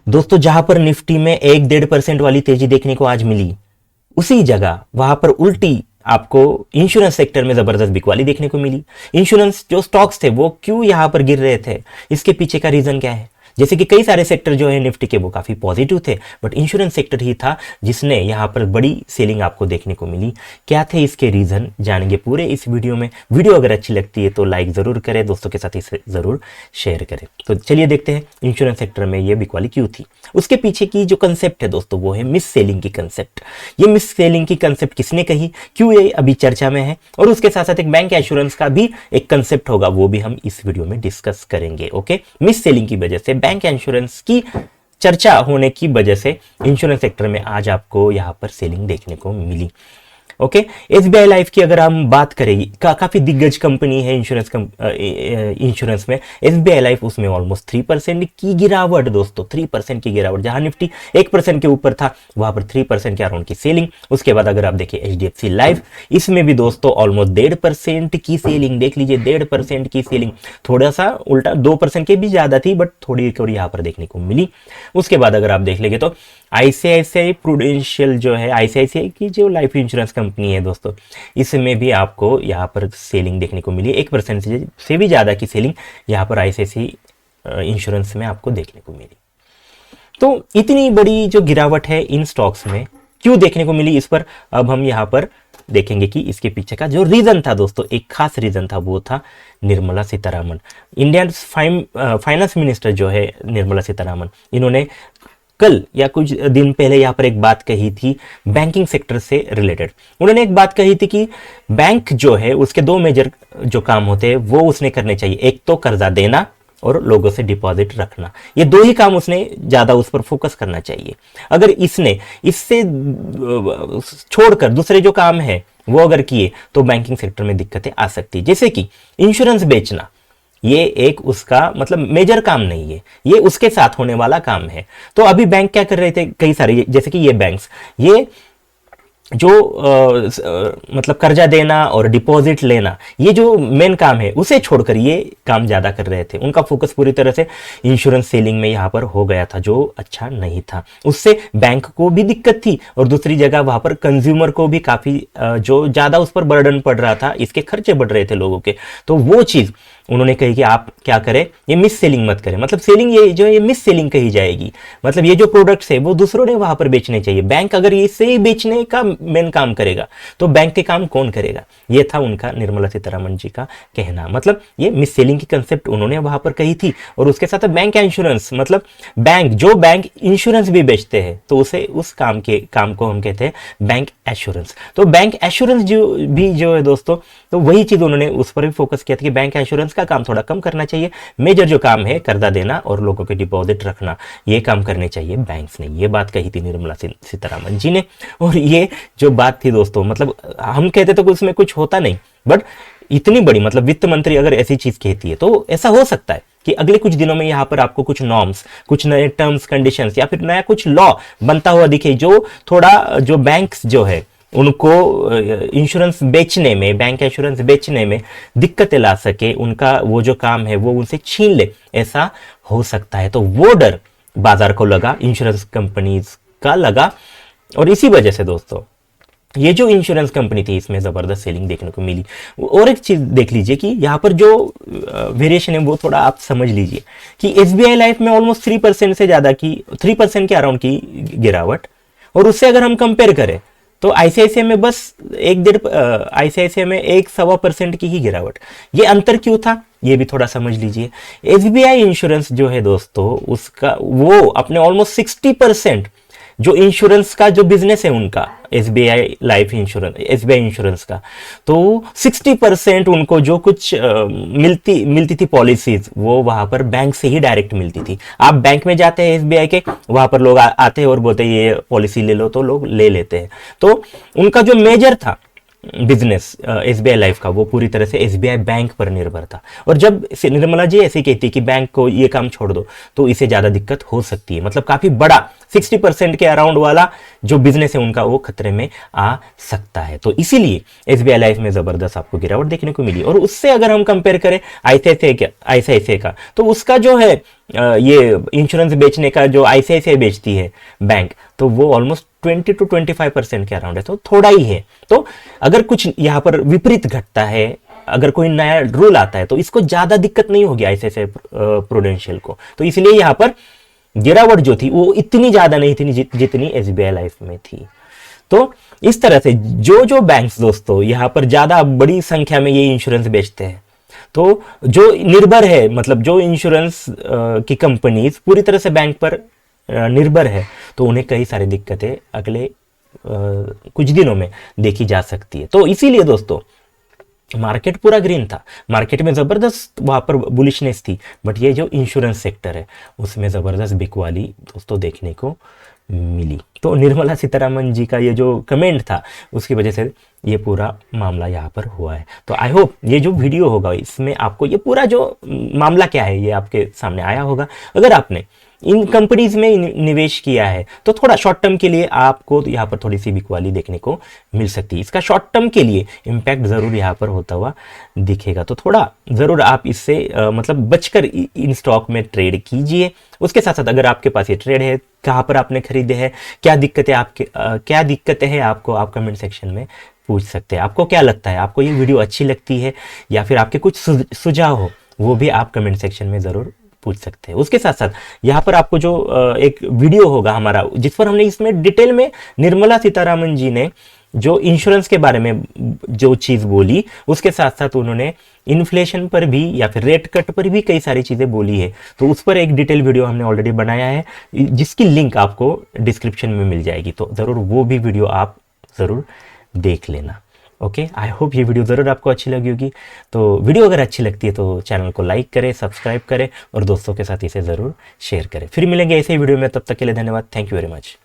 दोस्तों जहां पर निफ्टी में 1-1.5% वाली तेजी देखने को आज मिली, उसी जगह वहां पर उल्टी आपको इंश्योरेंस सेक्टर में जबरदस्त बिकवाली देखने को मिली। इंश्योरेंस जो स्टॉक्स थे वो क्यों यहां पर गिर रहे थे, इसके पीछे का रीजन क्या है? जैसे कि कई सारे सेक्टर जो है निफ्टी के वो काफी पॉजिटिव थे, बट इंश्योरेंस सेक्टर ही था जिसने यहां पर बड़ी सेलिंग आपको देखने को मिली। क्या थे इसके रीजन, जानेंगे पूरे इस वीडियो में। वीडियो अगर अच्छी लगती है तो लाइक जरूर करें, दोस्तों के साथ इसे जरूर शेयर करें। तो चलिए देखते हैं इंश्योरेंस सेक्टर में ये बिकवाली क्यों थी। उसके पीछे की जो कंसेप्ट है दोस्तों वो है मिस सेलिंग की कंसेप्ट। ये मिस सेलिंग की कंसेप्ट किसने कही, क्यों ये अभी चर्चा में है, और उसके साथ साथ एक बैंक एश्योरेंस का भी एक कंसेप्ट होगा, वो भी हम इस वीडियो में डिस्कस करेंगे। ओके, मिस सेलिंग की वजह से, बैंक इंश्योरेंस की चर्चा होने की वजह से इंश्योरेंस सेक्टर में आज आपको यहां पर सेलिंग देखने को मिली। ओके, एसबीआई लाइफ की अगर हम बात करें, काफी दिग्गज कंपनी है इंश्योरेंस में। एसबीआई लाइफ उसमें ऑलमोस्ट 3% की गिरावट दोस्तों, 3% की गिरावट। जहां निफ्टी 1% के ऊपर था वहां पर 3% के अराउंड की सेलिंग। उसके बाद अगर आप देखिए एचडीएफसी लाइफ, इसमें भी दोस्तों ऑलमोस्ट 1.5% की सेलिंग। देख लीजिए 1.5% की सेलिंग, थोड़ा सा उल्टा 2% के भी ज्यादा थी, बट थोड़ी रिकवरी यहां पर देखने को मिली। उसके बाद अगर आप देख लेंगे तो आईसीआईसीआई प्रूडेंशियल जो है, आईसीआईसीआई की जो लाइफ इंश्योरेंस कंपनी है दोस्तों, इसमें भी आपको यहाँ पर सेलिंग देखने को मिली। 1% से भी ज़्यादा की सेलिंग यहाँ पर आईसीआईसीआई इंश्योरेंस में आपको देखने को मिली। तो इतनी बड़ी जो गिरावट है इन स्टॉक्स में क्यों देखने को मिली, इस पर अब हम यहाँ पर देखेंगे कि इसके पीछे का जो रीजन था दोस्तों, एक खास रीजन था, वो था Nirmala Sitharaman. Indian finance minister जो है निर्मला सीतारामन, इन्होंने कल या कुछ दिन पहले यहाँ पर एक बात कही थी बैंकिंग सेक्टर से रिलेटेड। उन्होंने एक बात कही थी कि बैंक जो है उसके 2 मेजर जो काम होते हैं वो उसने करने चाहिए। एक तो कर्जा देना और लोगों से डिपॉजिट रखना, ये 2 ही काम उसने ज्यादा उस पर फोकस करना चाहिए। अगर इसने इससे छोड़कर दूसरे जो काम है वो अगर किए तो बैंकिंग सेक्टर में दिक्कतें आ सकती है। जैसे कि इंश्योरेंस बेचना, ये एक उसका मतलब मेजर काम नहीं है, ये उसके साथ होने वाला काम है। तो अभी बैंक क्या कर रहे थे, कई सारे, जैसे कि ये बैंक्स, ये जो मतलब कर्जा देना और डिपॉजिट लेना, ये जो मेन काम है उसे छोड़कर ये काम ज्यादा कर रहे थे। उनका फोकस पूरी तरह से इंश्योरेंस सेलिंग में यहाँ पर हो गया था, जो अच्छा नहीं था। उससे बैंक को भी दिक्कत थी और दूसरी जगह वहां पर कंज्यूमर को भी काफी जो ज्यादा उस पर बर्डन पड़ रहा था, इसके खर्चे बढ़ रहे थे लोगों के। तो वो चीज उन्होंने कही कि आप क्या करें, ये मिस सेलिंग मत करें। मतलब सेलिंग ये जो है ये मिस सेलिंग कही जाएगी, मतलब ये जो प्रोडक्ट्स है वो दूसरों ने वहां पर बेचने चाहिए। बैंक अगर इससे ही बेचने का मेन काम करेगा तो बैंक के काम कौन करेगा, ये था उनका, निर्मला सीतारामन जी का कहना। मतलब ये मिस सेलिंग की कंसेप्ट उन्होंने वहां पर कही थी। और उसके साथ बैंक इंश्योरेंस, मतलब बैंक इंश्योरेंस भी बेचते हैं तो उसे उस काम को हम कहते हैं बैंक एश्योरेंस। तो बैंक एश्योरेंस जो है दोस्तों, तो वही चीज उन्होंने उस पर भी फोकस किया था कि बैंक एश्योरेंस का काम थोड़ा कम करना चाहिए। मेजर जो काम है कर्जा देना और लोगों के डिपॉजिट रखना, ये काम करने चाहिए बैंक्स ने। ये बात कही थी निर्मला सीतारामन जी ने। और ये जो बात थी दोस्तों, मतलब हम कहते तो उसमें कुछ होता नहीं, बट इतनी बड़ी, मतलब वित्त मंत्री अगर ऐसी चीज कहती है तो ऐसा हो सकता है कि अगले कुछ दिनों में यहां पर आपको कुछ नॉर्म्स, कुछ नए टर्म्स कंडीशंस या फिर नया कुछ लॉ बनता हुआ दिखे, जो थोड़ा जो बैंक्स जो है उनको इंश्योरेंस बेचने में, बैंक इंश्योरेंस बेचने में दिक्कतें ला सके, उनका वो जो काम है वो उनसे छीन ले, ऐसा हो सकता है। तो वो डर बाजार को लगा, इंश्योरेंस कंपनीज का लगा, और इसी वजह से दोस्तों ये जो इंश्योरेंस कंपनी थी इसमें जबरदस्त सेलिंग देखने को मिली। और एक चीज देख लीजिए कि यहाँ पर जो वेरिएशन है वो थोड़ा आप समझ लीजिए कि एसबीआई लाइफ में ऑलमोस्ट 3% से ज्यादा की, 3% के अराउंड की गिरावट, और उससे अगर हम कंपेयर करें तो आईसीआईसीआई में बस आईसीआईसीआई में 1-1.25% की ही गिरावट। ये अंतर क्यों था ये भी थोड़ा समझ लीजिए। एसबीआई इंश्योरेंस जो है दोस्तों, उसका वो अपने ऑलमोस्ट 60% जो इंश्योरेंस का जो बिजनेस है उनका, SBI life insurance, SBI insurance का, तो 60% उनको जो कुछ मिलती थी पॉलिसीज, वो वहां पर बैंक से ही डायरेक्ट मिलती थी। आप बैंक में जाते हैं एसबीआई के, वहां पर लोग आते हैं और बोलते हैं ये पॉलिसी ले लो, तो लोग ले लेते हैं। तो उनका जो मेजर था बिजनेस एसबीआई लाइफ का, वो पूरी तरह से एसबीआई बैंक पर निर्भर था। और जब निर्मला जी ऐसे कहती कि बैंक को ये काम छोड़ दो तो इसे ज्यादा दिक्कत हो सकती है, मतलब काफी बड़ा 60% के अराउंड वाला जो बिजनेस है उनका वो खतरे में आ सकता है। तो इसीलिए एसबीआई लाइफ में जबरदस्त आपको गिरावट देखने को मिली। और उससे अगर हम कंपेयर करें आईसीआईसीआई का, तो उसका जो है ये इंश्योरेंस बेचने का जो आईसीआईसीआई बेचती है बैंक, तो वो ऑलमोस्ट 20 to 25% के अराउंड है, तो थोड़ा ही है। तो अगर कुछ यहाँ पर विपरीत घटता है, अगर कोई नया रूल आता है, तो इसको ज्यादा दिक्कत नहीं होगी आईसीआईसीआई प्रूडेंशियल को। तो इसलिए यहाँ पर गिरावट जो थी वो इतनी ज्यादा नहीं थी जितनी एसबीआई लाइफ में थी। तो इस तरह से जो जो बैंक्स दोस्तों यहाँ पर ज्यादा बड़ी संख्या में ये इंश्योरेंस बेचते हैं, तो जो निर्भर है, मतलब जो इंश्योरेंस की कंपनीज पूरी तरह से बैंक पर निर्भर है, तो उन्हें कई सारी दिक्कतें अगले कुछ दिनों में देखी जा सकती है। तो इसीलिए दोस्तों मार्केट पूरा ग्रीन था, मार्केट में जबरदस्त वहां पर बुलिशनेस थी, बट ये जो इंश्योरेंस सेक्टर है उसमें जबरदस्त बिकवाली दोस्तों देखने को मिली। तो निर्मला सीतारामन जी का ये जो कमेंट था उसकी वजह से ये पूरा मामला यहाँ पर हुआ है। तो आई होप ये जो वीडियो होगा इसमें आपको ये पूरा जो मामला क्या है ये आपके सामने आया होगा। अगर आपने इन कंपनीज में निवेश किया है तो थोड़ा शॉर्ट टर्म के लिए आपको यहाँ पर थोड़ी सी बिकवाली देखने को मिल सकती है। इसका शॉर्ट टर्म के लिए इम्पैक्ट जरूर यहाँ पर होता हुआ दिखेगा, तो थोड़ा जरूर आप इससे मतलब बचकर इन स्टॉक में ट्रेड कीजिए। उसके साथ साथ अगर आपके पास ये ट्रेड है, कहाँ पर आपने खरीदे हैं, क्या दिक्कतें हैं आपको, आप कमेंट सेक्शन में पूछ सकते हैं। आपको क्या लगता है, आपको ये वीडियो अच्छी लगती है या फिर आपके कुछ सुझाव हो वो भी आप कमेंट सेक्शन में जरूर पूछ सकते हैं। उसके साथ साथ यहाँ पर आपको जो एक वीडियो होगा हमारा जिस पर हमने इसमें डिटेल में निर्मला सीतारामन जी ने जो इंश्योरेंस के बारे में जो चीज बोली, उसके साथ साथ उन्होंने इन्फ्लेशन पर भी या फिर रेट कट पर भी कई सारी चीजें बोली है, तो उस पर एक डिटेल वीडियो हमने ऑलरेडी बनाया है जिसकी लिंक आपको डिस्क्रिप्शन में मिल जाएगी, तो जरूर वो भी वीडियो आप जरूर देख लेना। ओके, आई होप ये वीडियो ज़रूर आपको अच्छी लगी होगी। तो वीडियो अगर अच्छी लगती है तो चैनल को लाइक करें, सब्सक्राइब करें और दोस्तों के साथ इसे ज़रूर शेयर करें। फिर मिलेंगे ऐसे ही वीडियो में, तब तक के लिए धन्यवाद। Thank you very much.